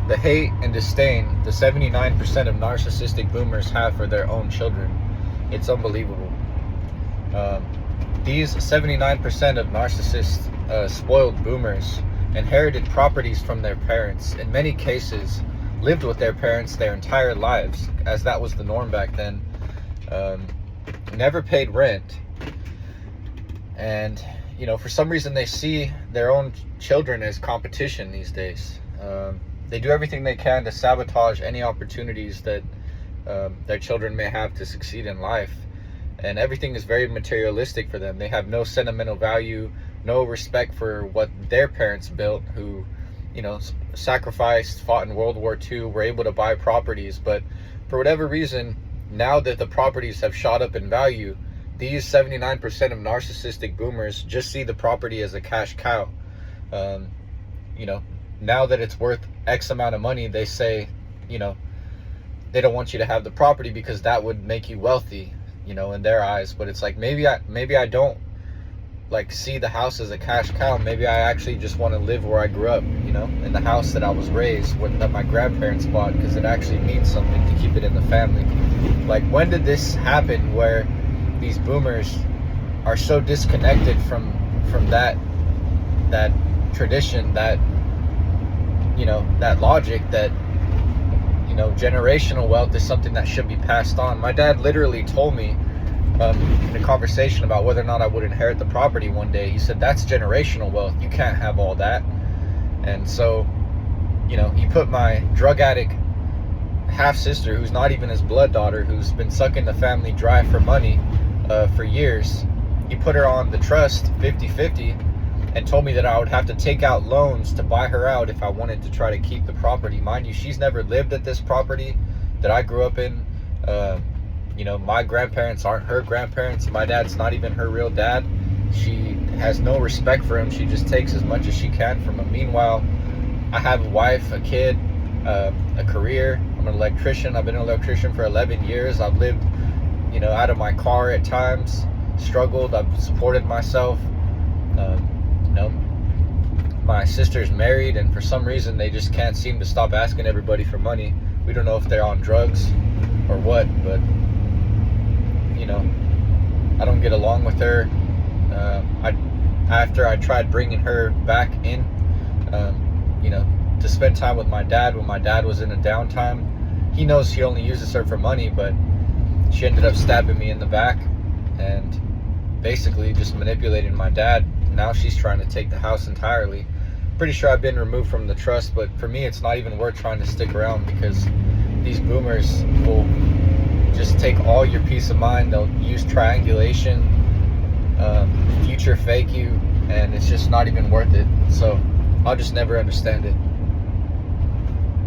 the hate and disdain the 79% of narcissistic boomers have for their own children. It's unbelievable. These 79% of narcissist, spoiled boomers inherited properties from their parents. In many cases, lived with their parents their entire lives, as that was the norm back then. Never paid rent. And, for some reason they see their own children as competition these days. They do everything they can to sabotage any opportunities that their children may have to succeed in life. And everything is very materialistic for them. They have no sentimental value, no respect for what their parents built, who, sacrificed, fought in World War II, were able to buy properties. But for whatever reason, now that the properties have shot up in value, these 79% of narcissistic boomers just see the property as a cash cow. Now that it's worth X amount of money, they say, they don't want you to have the property because that would make you wealthy, in their eyes. But it's like, maybe I don't see the house as a cash cow. Maybe I actually just want to live where I grew up, in the house that I was raised, that my grandparents bought, because it actually means something to keep it in the family. Like, when did this happen where these boomers are so disconnected from that tradition, that logic, that generational wealth is something that should be passed on? My dad literally told me in a conversation about whether or not I would inherit the property one day, he said, that's generational wealth, you can't have all that. And so he put my drug addict half sister, who's not even his blood daughter, who's been sucking the family dry for money for years, he put her on the trust 50-50 and told me that I would have to take out loans to buy her out if I wanted to try to keep the property. Mind you, she's never lived at this property that I grew up in. My grandparents aren't her grandparents. My dad's not even her real dad. She has no respect for him. She just takes as much as she can from him. Meanwhile, I have a wife, a kid, a career. I'm an electrician. I've been an electrician for 11 years. I've lived, out of my car at times, struggled. I've supported myself. My sister's married, and for some reason they just can't seem to stop asking everybody for money. We don't know if they're on drugs or what, but I don't get along with her. After I tried bringing her back in, to spend time with my dad when my dad was in a downtime, he knows he only uses her for money, but she ended up stabbing me in the back and basically just manipulating my dad. Now she's trying to take the house entirely. Pretty sure I've been removed from the trust, but for me it's not even worth trying to stick around, because these boomers will just take all your peace of mind. They'll use triangulation, future fake you, and it's just not even worth it. So I'll just never understand it.